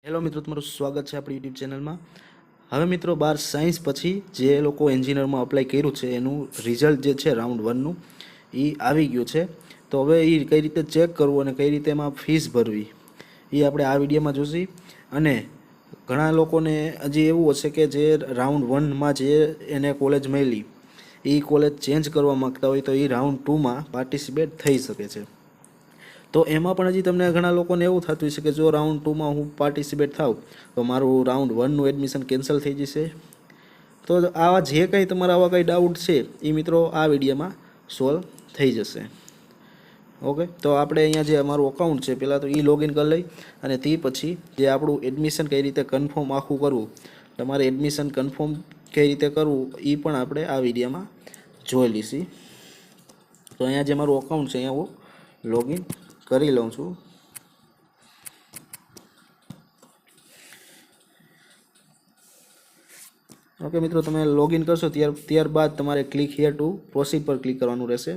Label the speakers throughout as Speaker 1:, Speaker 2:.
Speaker 1: Hello મિત્રો, તમારું સ્વાગત છે આપણી યુટ્યુબ ચેનલમાં। હવે મિત્રો 12 સાયન્સ પછી જે લોકો એન્જિનિયરમાં અપ્લાય કર્યું છે એનું રિઝલ્ટ જે છે રાઉન્ડ 1નું એ આવી ગયું છે। તો હવે એ કઈ રીતે ચેક કરવું અને કઈ રીતે એમાં ફીસ ભરવી એ આપણે આ વિડીયોમાં જોઈશું। અને ઘણા લોકોને હજી એવું હશે કે જે રાઉન્ડ 1માં જે એને કોલેજ મળી એ કોલેજ ચેન્જ કરવા માગતા હોય તો એ રાઉન્ડ 2માં પાર્ટિસિપેટ થઈ શકે છે। તો એમાં પણ હજી તમને ઘણા લોકોને એવું થતું હશે કે જો રાઉન્ડ 2માં હું પાર્ટિસિપેટ થાઉં તો મારું રાઉન્ડ 1નું એડમિશન કેન્સલ થઈ જશે। તો આવા જે કંઈ તમારા આવા કંઈ ડાઉટ છે એ મિત્રો આ વિડીયોમાં સોલ્વ થઈ જશે। ઓકે, તો આપણે અહીંયા જે અમારું અકાઉન્ટ છે પહેલાં તો એ લોગિન કરી લઈ અને તે પછી જે આપણું એડમિશન કઈ રીતે કન્ફર્મ આખું કરવું, તમારે એડમિશન કન્ફર્મ કઈ રીતે કરવું એ પણ આપણે આ વિડીયોમાં જોઈ લઈશું। તો અહીંયા જે મારું અકાઉન્ટ છે અહીંયા હું લોગિન કરી લઉં છું। ઓકે મિત્રો, તમે લોગિન કરશો ત્યારબાદ તમારે ક્લિક હિયર ટુ પ્રોસીડ પર ક્લિક કરવાનું રહેશે,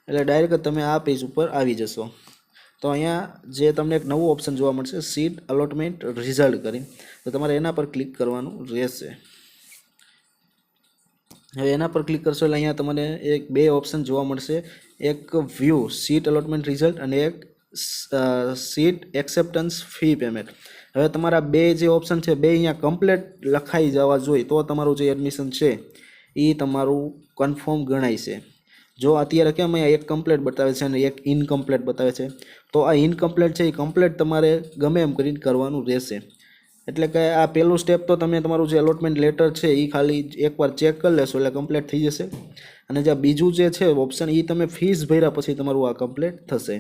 Speaker 1: એટલે ડાયરેક્ટ તમે આ પેજ ઉપર આવી જશો। તો અહીંયા જે તમને એક નવું ઓપ્શન જોવા મળશે સીટ અલોટમેન્ટ રિઝલ્ટ કરી, તો તમારે એના પર ક્લિક કરવાનું રહેશે। હવે એના પર ક્લિક કરશો એટલે અહીંયા તમને બે ઓપ્શન જોવા મળશે, એક વ્યૂ સીટ અલોટમેન્ટ રિઝલ્ટ અને એક સીટ એક્સેપ્ટન્સ ફી પેમેન્ટ। હવે તમારા બે જે ઓપ્શન છે બે અહીંયા કમ્પ્લીટ લખાઈ જવા જોઈએ તો તમારું જે એડમિશન છે એ તમારું કન્ફર્મ ગણાય છે। જો અત્યારે કેમ અહીંયા એક કમ્પ્લીટ બતાવે છે અને એક ઇનકમ્પ્લીટ બતાવે છે, તો આ ઇનકમ્પ્લીટ છે એ કમ્પ્લીટ તમારે ગમે એમ કરીને કરવાનું રહેશે। એટલે કે આ પહેલું સ્ટેપ તો તમે તમારું જે અલોટમેન્ટ લેટર છે એ ખાલી એકવાર ચેક કરી લેશો એટલે કમ્પ્લીટ થઈ જશે, અને જે બીજું જે છે ઓપ્શન એ તમે ફીસ ભર્યા પછી તમારું આ કમ્પ્લીટ થશે।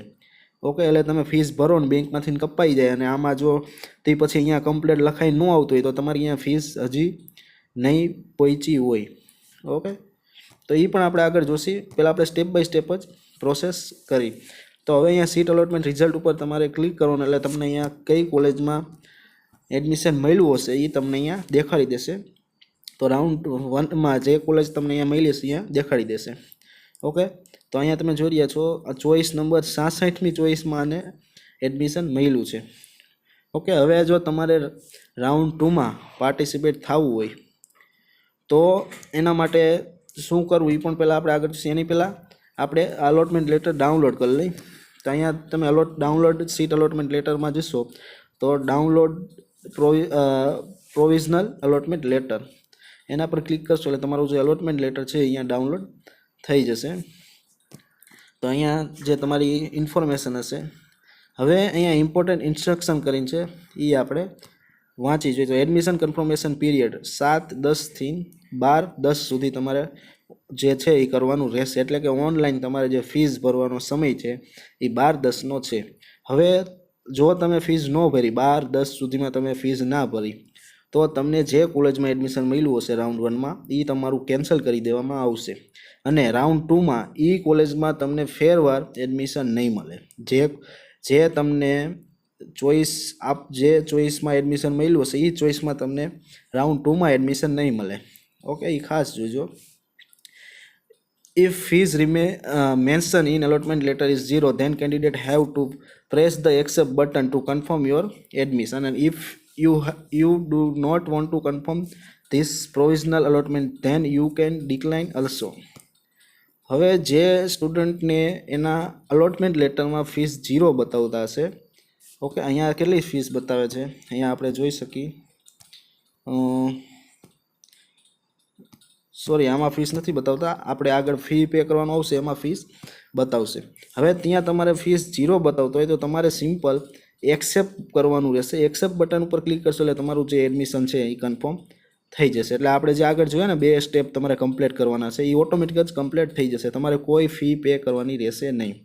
Speaker 1: ઓકે, એટલે તમે ફીસ ભરો ને બેંકમાંથી કપાઈ જાય અને આમાં જો તે પછી અહીંયા કમ્પ્લીટ લખાઈ ન આવતું હોય તો તમારી અહીંયા ફીસ હજી નહીં પહોંચી હોય। ઓકે, તો એ પણ આપણે આગળ જોશી, પહેલાં આપણે સ્ટેપ બાય સ્ટેપ જ પ્રોસેસ કરી। તો હવે અહીંયા સીટ અલોટમેન્ટ રિઝલ્ટ ઉપર તમારે ક્લિક કરવાનું એટલે તમને અહીંયા કઈ કોલેજમાં એડમિશન મળ્યું હશે એ તમને અહીંયા દેખાડી દેશે। તો રાઉન્ડ 1માં જે કોલેજ તમને અહીંયા મળી હશે અહીંયા દેખાડી દેશે। ઓકે, તો અહીંયા તમે જોઈ રહ્યા છો ચોઈસ નંબર 66મી ચોઈસમાં આને એડમિશન મળ્યું છે। ઓકે, હવે જો તમારે રાઉન્ડ 2માં પાર્ટિસિપેટ થવું હોય તો એના માટે શું કરવું એ પણ પહેલાં આપણે આગળ એની પહેલાં આપણે અલોટમેન્ટ લેટર ડાઉનલોડ કરી લઈ। તો અહીંયા તમે ડાઉનલોડ સીટ અલોટમેન્ટ લેટરમાં જશો તો ડાઉનલોડ પ્રોવિઝનલ અલોટમેન્ટ લેટર એના પર ક્લિક કરશો એટલે તમારું જે અલોટમેન્ટ લેટર છે અહીંયા ડાઉનલોડ થઈ જશે। તો અહીંયા જે તમારી ઇન્ફોર્મેશન હશે, હવે અહીંયા ઇમ્પોર્ટન્ટ ઇન્સ્ટ્રક્શન કરીને છે એ આપણે વાંચી જોઈએ। તો એડમિશન કન્ફર્મેશન પીરિયડ 7/10 થી 12/10 સુધી તમારે જે છે એ કરવાનું રહેશે, એટલે કે ઓનલાઈન તમારે જે ફીસ ભરવાનો સમય છે એ 12/10નો છે। હવે જો તમે ફીસ ન ભરી 12/10 સુધીમાં તમે ફીસ ના ભરી તો તમને જે કોલેજમાં એડમિશન મળ્યું હશે રાઉન્ડ 1માં એ તમારું કેન્સલ કરી દેવામાં આવશે, અને રાઉન્ડ 2માં એ કોલેજમાં તમને ફેરવાર એડમિશન નહીં મળે। જે તમને જે ચોઈસમાં એડમિશન મળ્યું હશે એ ચોઈસમાં તમને રાઉન્ડ 2માં એડમિશન નહીં મળે। ઓકે, એ ખાસ જોજો। If fees remain mentioned in allotment letter is 0, then candidate have to press the accept button to confirm your admission, and if you do not want to confirm this provisional allotment then you can decline also। હવે જે સ્ટુડન્ટને એના allotment લેટરમાં fees 0 બતાવતા હશે, okay અહીંયા કેટલી fees બતાવે છે અહીંયા આપણે જોઈ શકીએ, સોરી આમાં ફીસ નથી બતાવતા, આપણે આગળ ફી પે કરવાનું આવશે એમાં ફીસ બતાવશે। હવે ત્યાં તમારે ફીસ 0 બતાવતો હોય તો તમારે સિમ્પલ એક્સેપ્ટ કરવાનું રહેશે। એક્સેપ્ટ બટન ઉપર ક્લિક કરશો એટલે તમારું જે એડમિશન છે એ કન્ફર્મ થઈ જશે। એટલે આપણે જે આગળ જોઈએ ને બે સ્ટેપ તમારે કમ્પ્લીટ કરવાના છે એ ઓટોમેટિક જ કમ્પ્લીટ થઈ જશે, તમારે કોઈ ફી પે કરવાની રહેશે નહીં।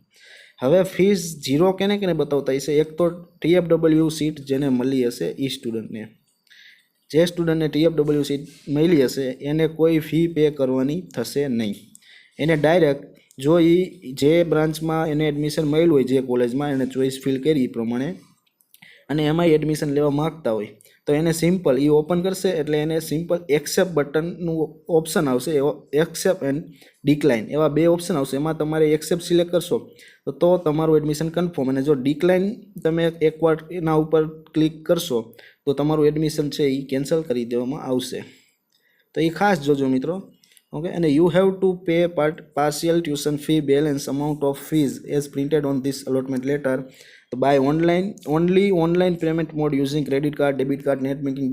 Speaker 1: હવે ફીસ 0 કેને બતાવતા હશે, એક તો TFW સીટ જેને મળી હશે એ સ્ટુડન્ટને, જે સ્ટુડન્ટને TFW સીટ મળી હશે એને કોઈ ફી પે કરવાની થશે નહીં। એને ડાયરેક્ટ જો એ જે બ્રાન્ચમાં એને એડમિશન મળ્યું હોય જે કોલેજમાં એને ચોઈસ ફિલ કરી એ પ્રમાણે અને એમાંય એડમિશન લેવા માગતા હોય તો એને સિમ્પલ એ ઓપન કરશે એટલે એને સિમ્પલ એક્સેપ્ટ બટનનું ઓપ્શન આવશે, એક્સેપ્ટ એન્ડ ડિક્લાઇન એવા બે ઓપ્શન આવશે. એમાં તમારે એક્સેપ્ટ સિલેક્ટ કરશો તો તમારું એડમિશન કન્ફર્મ, અને જો ડિક્લાઇન તમે એકવાર એના ઉપર ક્લિક કરશો તો તમારું એડમિશન છે એ કેન્સલ કરી દેવામાં આવશે. તો એ ખાસ જોજો મિત્રો. ઓકે, અને you have to pay partial tuition fee balance amount of fees as printed on this allotment letter by online payment mode using credit card, debit card, net banking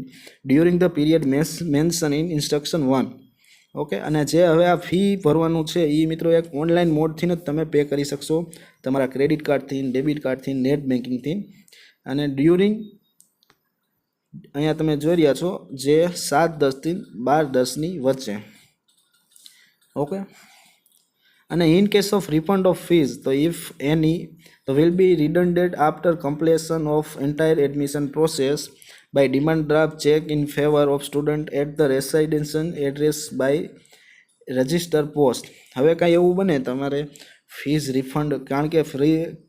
Speaker 1: during the period mentioned in instruction 1. Okay, અને જે હવે આ fee ભરવાનું છે એ મિત્રો એક online મોડથી જ તમે પે કરી શકશો તમારા ક્રેડિટ કાર્ડથી, ડેબિટ કાર્ડથી, નેટ બેન્કિંગથી. અને ડ્યુરિંગ અહીંયા તમે જોઈ રહ્યા છો જે 7/10 થી 12/10ની વચ્ચે. ઓકે, અને in case of refund of fees તો ઇફ એની તો will be redundant after completion of entire admission process by demand draft check in favor of student at the residential address by register post. હવે કાંઈ એવું બને તમારે fees refund, કારણ કે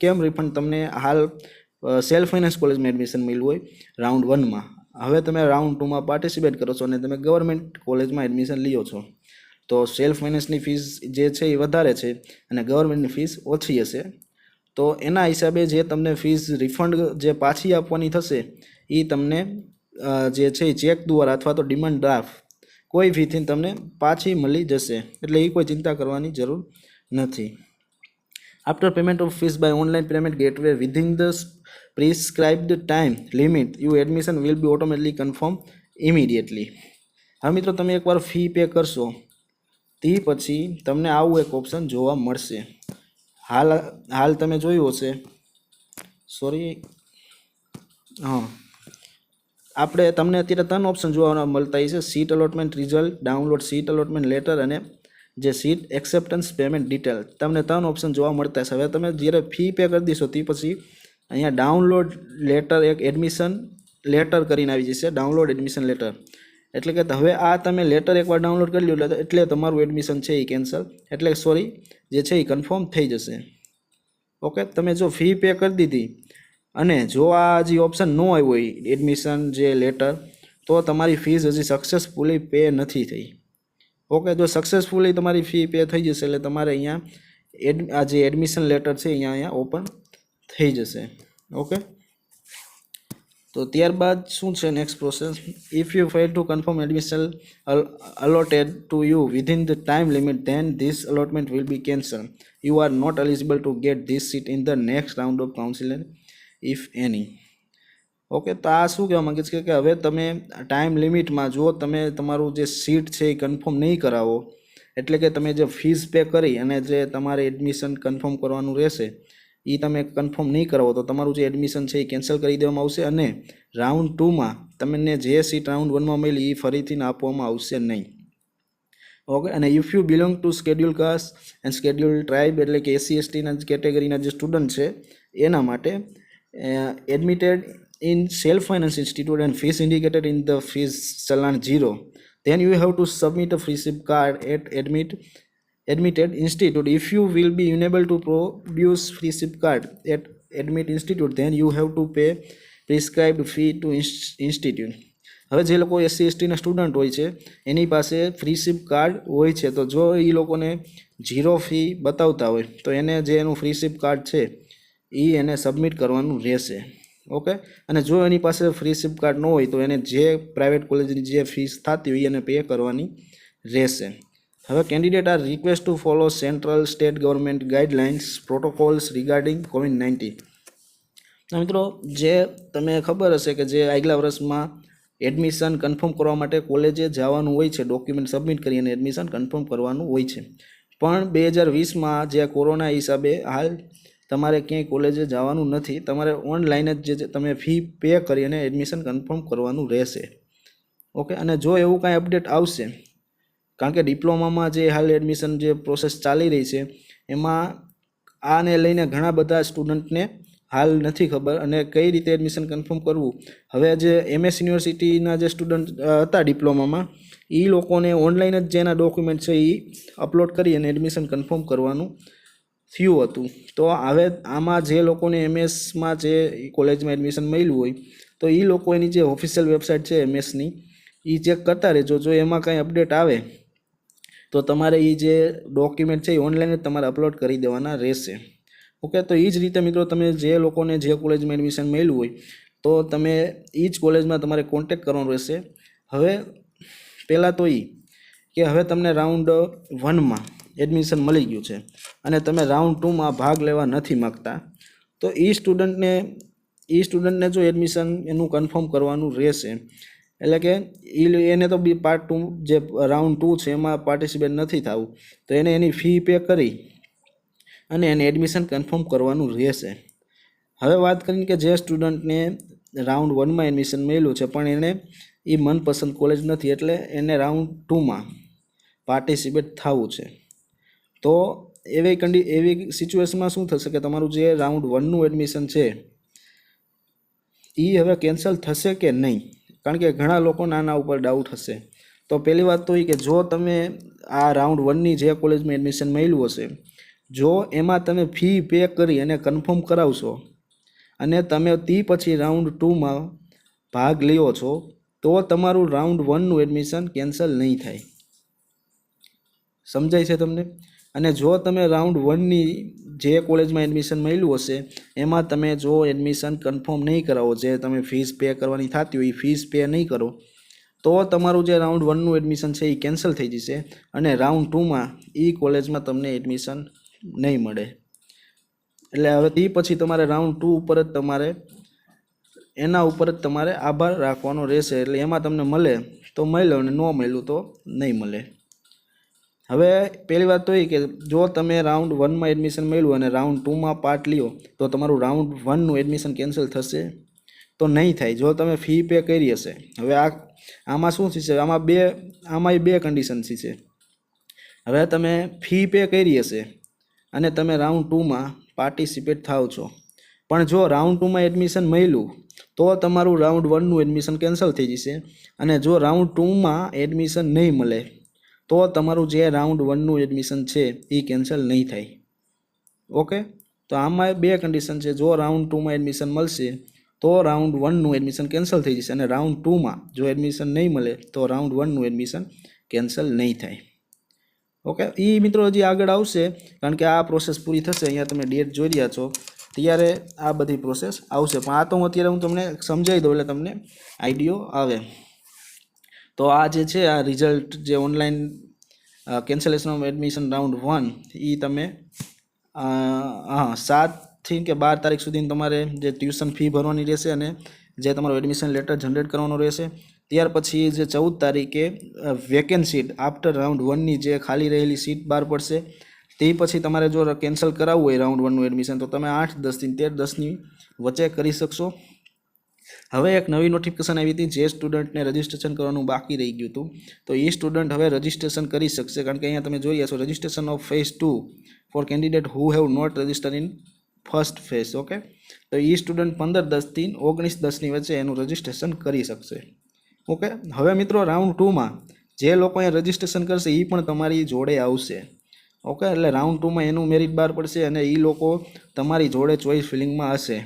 Speaker 1: કેમ રિફંડ તમને હાલ સેલ્ફ ફાઇનાન્સ કોલેજમાં એડમિશન મળ્યું હોય રાઉન્ડ 1માં, હવે તમે રાઉન્ડ 2માં પાર્ટિસિપેટ કરો છો અને તમે ગવર્મેન્ટ કોલેજમાં એડમિશન લ્યો છો તો સેલ્ફ ફાઇનાન્સની ફીસ જે છે એ વધારે છે અને ગવર્મેન્ટની ફીસ ઓછી હશે. તો એના હિસાબે જે તમને ફીસ રિફંડ જે પાછી આપવાની થશે એ તમને જે છે એ ચેક દ્વારા અથવા તો ડિમાન્ડ ડ્રાફ્ટ કોઈ ફીથી તમને પાછી મળી જશે, એટલે એ કોઈ ચિંતા કરવાની જરૂર નથી. After payment of fees by online payment gateway within the prescribed time limit you admission will be automatically confirm immediately. હવે મિત્રો તમે એકવાર ફી પે કરશો તે પછી તમને આવું એક ઓપ્શન જોવા મળશે. હાલ તમે જોયું હશે, આપણે તમને અત્યારે 3 ઓપ્શન જોવા મળતા છે: seat allotment result, download seat allotment letter અને જે સીટ એક્સેપ્ટન્સ પેમેન્ટ ડિટેલ. તમને 3 ઓપ્શન જોવા મળતા છે. હવે તમે જ્યારે ફી પે કરી દીશો તે પછી અહીંયા ડાઉનલોડ લેટર, એક એડમિશન લેટર કરીને આવી જશે, ડાઉનલોડ એડમિશન લેટર. એટલે કે હવે આ તમે લેટર એકવાર ડાઉનલોડ કરી લો એટલે તમારું એડમિશન છે એ કેન્સલ, એટલે જે છે એ કન્ફર્મ થઈ જશે. ઓકે, તમે જો ફી પે કરી દીધી અને જો આ જે ઓપ્શન ન આવ્યો હોય એડમિશન જે લેટર, તો તમારી ફીસ હજી સક્સેસફુલી પે નથી થઈ. ઓકે, જો સક્સેસફુલી તમારી ફી પે થઈ જશે એટલે તમારે અહીંયા આ જે એડમિશન લેટર છે અહીંયા ઓપન થઈ જશે. ઓકે, તો ત્યારબાદ શું છે next process? If you fail to confirm admission allotted to you within the time limit then this allotment will be cancelled. You are not eligible to get this seat in the next round of counseling if any. Okay, તો આ શું કહેવા માંગે છે કે હવે તમે time લિમિટમાં જો તમે તમારું જે સીટ છે એ કન્ફર્મ નહીં કરાવો, એટલે કે તમે જે ફીસ પે કરી અને જે તમારે એડમિશન કન્ફર્મ કરવાનું રહેશે એ તમે કન્ફર્મ નહીં કરાવો તો તમારું જે એડમિશન છે એ કેન્સલ કરી દેવામાં આવશે અને રાઉન્ડ 2માં તમને જે સીટ રાઉન્ડ 1માં મળી એ ફરીથી આપવામાં આવશે નહીં. ઓકે, અને if you belong to scheduled caste and scheduled tribe, એટલે કે SC/STના કેટેગરીના જે સ્ટુડન્ટ છે એના માટે admitted in self finance institute and fees indicated in the fees challan 0, then you have to submit a free SIP card at admitted institute. If you will be unable to produce free SIP card at admit institute, then you have to pay prescribed fee to institute. હવે જે લોકો SC/STના student હોય છે એની પાસે free સિપ card હોય છે, તો જો એ લોકોને 0 ફી બતાવતા હોય તો એને જે એનું ફ્રી સિપ કાર્ડ છે એ એને સબમિટ કરવાનું રહેશે. ઓકે, અને જો એની પાસે ફ્રી સિપ કાર્ડ ન હોય તો એને જે પ્રાઇવેટ કોલેજની જે ફીસ થતી હોય એને પે કરવાની રહેશે. હવે candidate R request two follow central state government guidelines protocols regarding COVID-19. મિત્રો જે તમે ખબર હશે કે જે આગલા વર્ષમાં એડમિશન કન્ફર્મ કરવા માટે કોલેજે જવાનું હોય છે, ડોક્યુમેન્ટ સબમિટ કરી અને એડમિશન કન્ફર્મ કરવાનું હોય છે, પણ 2020માં જે કોરોના હિસાબે હાલ તમારે ક્યાંય કોલેજે જવાનું નથી, તમારે ઓનલાઈન જ જે તમે ફી પે કરી અને એડમિશન કન્ફર્મ કરવાનું રહેશે. ઓકે, અને જો એવું કાંઈ અપડેટ આવશે, કારણ કે ડિપ્લોમામાં જે હાલ એડમિશન જે પ્રોસેસ ચાલી રહી છે એમાં આને લઈને ઘણા બધા સ્ટુડન્ટને હાલ નથી ખબર અને કઈ રીતે એડમિશન કન્ફર્મ કરવું. હવે જે MS યુનિવર્સિટીના જે સ્ટુડન્ટ હતા ડિપ્લોમામાં એ લોકોને ઓનલાઈન જ જેના ડોક્યુમેન્ટ છે એ અપલોડ કરી અને એડમિશન કન્ફર્મ કરવાનું થયું હતું. તો હવે આમાં જે લોકોને એમએસમાં જે કોલેજમાં એડમિશન મળ્યું હોય તો એ લોકો એની જે ઓફિશિયલ વેબસાઇટ છે એમએસની એ ચેક કરતા રહેજો. જો એમાં કાંઈ અપડેટ આવે તો તમારે એ જે ડોક્યુમેન્ટ છે એ ઓનલાઈન જ તમારે અપલોડ કરી દેવાના રહેશે. ઓકે, તો એ જ રીતે મિત્રો તમે જે લોકોને જે કોલેજમાં એડમિશન મળ્યું હોય તો તમે એ જ કોલેજમાં તમારે કોન્ટેક્ટ કરવાનો રહેશે. હવે પહેલાં તો એ કે હવે તમને રાઉન્ડ 1માં એડમિશન મળી ગયું છે અને તમે રાઉન્ડ 2માં ભાગ લેવા નથી માગતા તો એ સ્ટુડન્ટને જો એડમિશન એનું કન્ફર્મ કરવાનું રહેશે. એટલે કે એને તો બી પાર્ટ 2 જે રાઉન્ડ 2 છે એમાં પાર્ટિસિપેટ નથી થવું તો એને એની ફી પે કરી અને એને એડમિશન કન્ફર્મ કરવાનું રહેશે. હવે વાત કરીએ કે જે સ્ટુડન્ટને રાઉન્ડ 1માં એડમિશન મળ્યું છે પણ એને એ મનપસંદ કોલેજ નથી એટલે એને રાઉન્ડ 2માં પાર્ટિસિપેટ થવું છે તો એવી સિચ્યુએશનમાં શું થશે કે તમારું જે રાઉન્ડ 1નું એડમિશન છે એ હવે કેન્સલ થશે કે નહીં, કારણ કે ઘણા લોકોને આના ઉપર ડાઉટ હશે. તો પહેલી વાત તો એ કે જો તમે આ રાઉન્ડ 1ની જે કોલેજમાં એડમિશન મળ્યું હશે જો એમાં તમે ફી પે કરી અને કન્ફર્મ કરાવશો અને તમે તે પછી રાઉન્ડ 2માં ભાગ લ્યો છો તો તમારું રાઉન્ડ 1નું એડમિશન કેન્સલ નહીં થાય. સમજાય છે તમને? અને જો તમે રાઉન્ડ 1ની જે કોલેજમાં એડમિશન મળ્યું હશે એમાં તમે જો એડમિશન કન્ફર્મ નહીં કરાવો, જે તમે ફીસ પે કરવાની થતી હોય એ ફીસ પે નહીં કરો તો તમારું જે રાઉન્ડ 1નું એડમિશન છે એ કેન્સલ થઈ જશે અને રાઉન્ડ 2માં એ કોલેજમાં તમને એડમિશન નહીં મળે. એટલે હવે તે પછી તમારે રાઉન્ડ 2 ઉપર જ એના ઉપર જ તમારે આભાર રાખવાનો રહેશે. એટલે એમાં તમને મળે તો મળ્યો અને ન મળ્યું તો નહીં મળે. હવે પહેલી વાત તો એ કે જો તમે રાઉન્ડ 1માં એડમિશન મળ્યું અને રાઉન્ડ 2માં પાર્ટ લ્યો તો તમારું રાઉન્ડ 1નું એડમિશન કેન્સલ થશે તો નહીં થાય જો તમે ફી પે કરી હશે. હવે આમાં શું થશે, આમાં બે કન્ડિશન છે. હવે તમે ફી પે કરી હશે અને તમે રાઉન્ડ 2માં પાર્ટિસિપેટ થાવ છો પણ જો રાઉન્ડ 2માં એડમિશન મળ્યું તો તમારું રાઉન્ડ 1નું એડમિશન કેન્સલ થઈ જશે અને જો રાઉન્ડ 2માં એડમિશન નહીં મળે તો તમારું જે રાઉન્ડ 1નું એડમિશન છે એ કેન્સલ નહીં થાય. ઓકે, તો આમાં બે કન્ડિશન છે. જો રાઉન્ડ 2માં એડમિશન મળશે તો રાઉન્ડ 1નું એડમિશન કેન્સલ થઈ જશે અને રાઉન્ડ 2માં જો એડમિશન નહીં મળે તો રાઉન્ડ 1નું એડમિશન કેન્સલ નહીં થાય. ઓકે, એ મિત્રો હજી આગળ આવશે કારણ કે આ પ્રોસેસ પૂરી થશે. અહીંયા તમે ડેટ જોઈ રહ્યા છો ત્યારે આ બધી પ્રોસેસ આવશે પણ આ તો અત્યારે હું તમને સમજાવી દઉં એટલે તમને આઈડિયો આવે. તો આ જે છે આ રિઝલ્ટ જે online cancellation of admission round 1 એ તમે 7 કે 12 તારીખ સુધી તમારે જે ટ્યુશન ફી ભરવાની રહેશે અને જે તમારો એડમિશન લેટર જનરેટ કરવાનો રહેશે. ત્યાર પછી જે 14 તારીખે વેકેન્ટ સીટ આફ્ટર રાઉન્ડ 1ની જે ખાલી રહેલી સીટ બહાર પડશે. તે પછી તમારે જો કેન્સલ કરાવવું હોય રાઉન્ડ 1નું એડમિશન તો તમે 8-10 13-10ની વચ્ચે કરી શકશો. હવે એક નવી નોટિફિકેશન આવી હતી જે સ્ટુડન્ટને રજિસ્ટ્રેશન કરવાનું બાકી રહી ગયું હતું તો એ સ્ટુડન્ટ હવે રજિસ્ટ્રેશન કરી શકશે કારણ કે અહીંયા તમે જોઈ રહ્યા છો registration of phase 2 for candidate who have not register in first phase. Okay, તો એ સ્ટુડન્ટ 15-10 થી 19-10ની વચ્ચે એનું રજિસ્ટ્રેશન કરી શકશે. ઓકે, હવે મિત્રો રાઉન્ડ 2માં જે લોકો અહીંયા રજિસ્ટ્રેશન કરશે એ પણ તમારી જોડે આવશે. ઓકે, એટલે રાઉન્ડ 2માં એનું મેરિટ બહાર પડશે અને એ લોકો તમારી જોડે ચોઇસ ફિલિંગમાં હશે.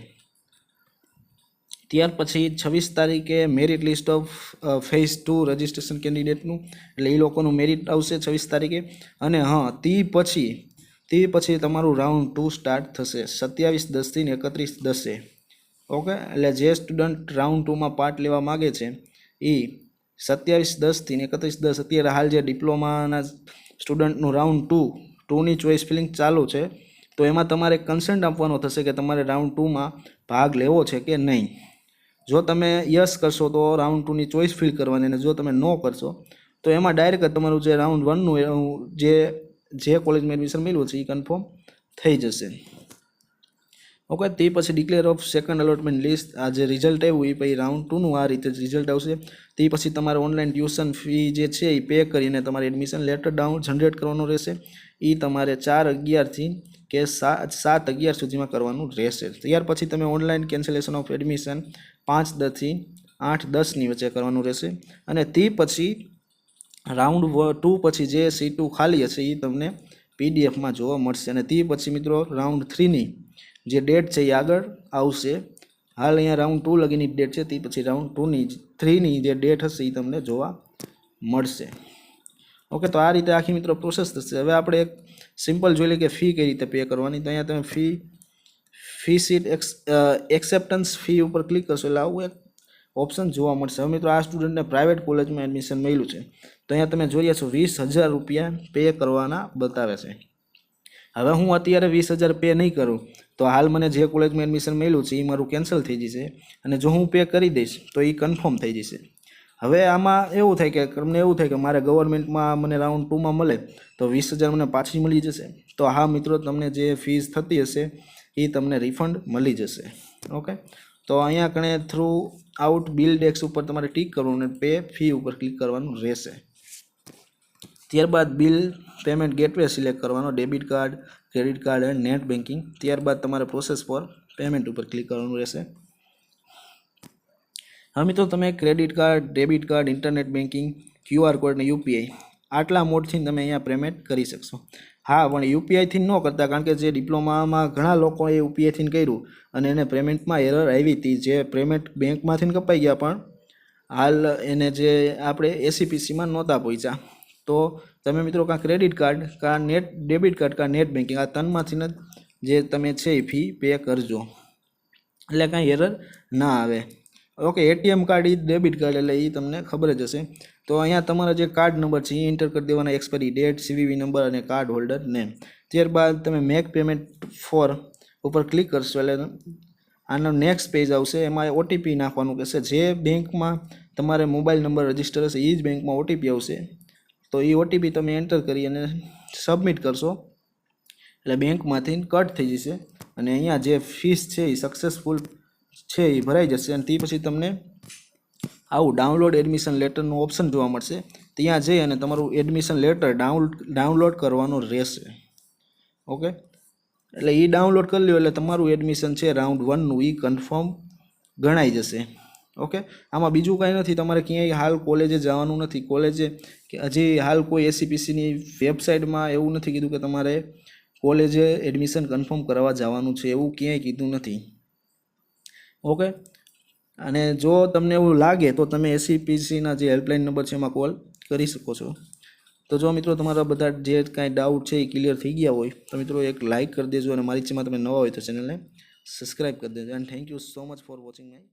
Speaker 1: ત્યાર પછી 26 તારીખે merit list of phase 2 registration કેન્ડિડેટનું એટલે એ લોકોનું મેરિટ આવશે 26 તારીખે અને તે પછી તમારું રાઉન્ડ 2 સ્ટાર્ટ થશે 27-10 થી 31-10. ઓકે, એટલે જે સ્ટુડન્ટ રાઉન્ડ 2માં પાર્ટ લેવા માગે છે એ 27-10 થી 31-10 અત્યારે હાલ જે ડિપ્લોમાના સ્ટુડન્ટનું રાઉન્ડ 2ની ચોઇસ ફિલિંગ ચાલુ છે તો એમાં તમારે કન્સેન્ટ આપવાનો થશે કે તમારે રાઉન્ડ 2માં ભાગ લેવો છે કે નહીં. જો તમે યસ કરશો તો રાઉન્ડ 2ની ચોઇસ ફિલ કરવાની અને જો તમે નો કરશો તો એમાં ડાયરેક્ટ તમારું જે રાઉન્ડ 1નું જે કોલેજમાં એડમિશન મળ્યું છે એ કન્ફર્મ થઈ જશે. ઓકે, તે પછી declare of second allotment list આ જે રિઝલ્ટ આવ્યું એ પછી રાઉન્ડ 2નું આ રીતે રિઝલ્ટ આવશે. તે પછી તમારે ઓનલાઈન ટ્યુશન ફી જે છે એ પે કરીને તમારે એડમિશન લેટર જનરેટ કરવાનું રહેશે. એ તમારે 4/11 કે 7/11 સુધીમાં કરવાનું રહેશે. ત્યાર પછી તમે ઓનલાઈન કેન્સલેશન ઓફ એડમિશન 5 થી 8-10ની વચ્ચે કરવાનું રહેશે અને તે પછી રાઉન્ડ 2 પછી જે સીટો ખાલી હશે એ તમને પીડીએફમાં જોવા મળશે અને તે પછી મિત્રો રાઉન્ડ 3ની જે ડેટ છે એ આગળ આવશે. હાલ અહીંયા રાઉન્ડ 2 લગીની ડેટ છે, તે પછી રાઉન્ડ 3ની જે ડેટ હશે એ તમને જોવા મળશે. ઓકે, તો આ રીતે આખી મિત્રો પ્રોસેસ થશે. હવે આપણે એક સિમ્પલ જોઈ લઈએ કે ફી કઈ રીતે પે કરવાની. તો અહીંયા તમે ફી સીટ એક્સેપ્ટન્સ ફી ઉપર ક્લિક કરશો એટલે આવું એક ઓપ્શન જોવા મળશે. હવે મિત્રો આ સ્ટુડન્ટને પ્રાઇવેટ કોલેજમાં એડમિશન મળ્યું છે, તો અહીંયા તમે જોઈ રહ્યા છો 20,000 રૂપિયા પે કરવાના બતાવે છે. હવે હું અત્યારે 20,000 પે નહીં કરું તો હાલ મને જે કોલેજમાં એડમિશન મળ્યું છે એ મારું કેન્સલ થઈ જશે, અને જો હું પે કરી દઈશ તો એ કન્ફર્મ થઈ જશે. હવે આમાં એવું થાય કે તમને એવું થાય કે મારે ગવર્મેન્ટમાં મને રાઉન્ડ 2માં મળે તો 20,000 મને પાછી મળી જશે. તો હા મિત્રો, તમને જે ફીસ થતી હશે એ તમને રિફંડ મળી જશે. ઓકે, તો અહીંયા કણે થ્રુ આઉટ બિલ ડેક્સ ઉપર તમારે ટીક કરવાનું અને પે ફી ઉપર ક્લિક કરવાનું રહેશે. ત્યારબાદ બિલ પેમેન્ટ ગેટવે સિલેક્ટ કરવાનો, ડેબિટ કાર્ડ, ક્રેડિટ કાર્ડ અને નેટ બેન્કિંગ. ત્યારબાદ તમારે પ્રોસેસ ફોર પેમેન્ટ ઉપર ક્લિક કરવાનું રહેશે. હવે મિત્રો તમે credit card, debit card, internet banking, QR code અને યુપીઆઈ આટલા મોડથી તમે અહીંયા પેમેન્ટ કરી શકશો. હા, પણ યુપીઆઈથી ન કરતા, કારણ કે જે ડિપ્લોમામાં ઘણા લોકોએ યુપીઆઈથી કર્યું અને એને પેમેન્ટમાં એરર આવી હતી, જે પેમેન્ટ બેંકમાંથી કપાઈ ગયા પણ હાલ એને જે આપણે એસીપીસીમાં નહોતા પહોંચ્યા. તો તમે મિત્રો કાં ક્રેડિટ કાર્ડ, કાં ડેબિટ કાર્ડ, કાં નેટ બેન્કિંગ આ ત્રણમાંથી જે તમે છે એ ફી પે કરજો, એટલે કાંઈ એરર ના આવે. ઓકે, એટીએમ કાર્ડ એ ડેબિટ કાર્ડ એટલે એ તમને ખબર જ હશે. તો અહીંયા તમારા જે કાર્ડ નંબર છે એ એન્ટર કરી દેવાના, એક્સપાયરી ડેટ, સીવીવી નંબર અને કાર્ડ હોલ્ડર નેમ. ત્યારબાદ તમે મેક પેમેન્ટ ફોર ઉપર ક્લિક કરશો એટલે આનો નેક્સ્ટ પેજ આવશે. એમાં ઓટીપી નાખવાનું કહેશે. જે બેંકમાં તમારે મોબાઈલ નંબર રજિસ્ટર હશે એ જ બેંકમાં ઓટીપી આવશે. તો એ ઓટીપી તમે એન્ટર કરી અને સબમિટ કરશો એટલે બેંકમાંથી કટ થઈ જશે અને અહીંયા જે ફીસ છે એ સક્સેસફુલ છે એ ભરાઈ જશે. અને તે પછી તમને આવું ડાઉનલોડ એડમિશન લેટરનું ઓપ્શન જોવા મળશે. ત્યાં જઈ અને તમારું એડમિશન લેટર ડાઉનલોડ કરવાનું રહેશે. ઓકે, એટલે એ ડાઉનલોડ કરી લ્યો એટલે તમારું એડમિશન છે રાઉન્ડ 1નું એ કન્ફર્મ ગણાઈ જશે. ઓકે, આમાં બીજું કાંઈ નથી, તમારે ક્યાંય હાલ કોલેજે જવાનું નથી. કોલેજે કે હજી હાલ કોઈ એસીપીસીની વેબસાઇટમાં એવું નથી કીધું કે તમારે કોલેજે એડમિશન કન્ફર્મ કરાવવા જવાનું છે, એવું ક્યાંય કીધું નથી. ઓકે, અને જો તમને એવું લાગે તો તમે એસીપીસીના જે હેલ્પલાઇન નંબર છે એમાં કોલ કરી શકો છો. તો જો મિત્રો તમારા બધા જે કાંઈ ડાઉટ છે એ ક્લિયર થઈ ગયા હોય તો મિત્રો એક લાઇક કરી દેજો અને મારી ચેનલમાં તમે નવા હોય તો ચેનલને સબસ્ક્રાઈબ કરી દેજો. And thank you so much for watching my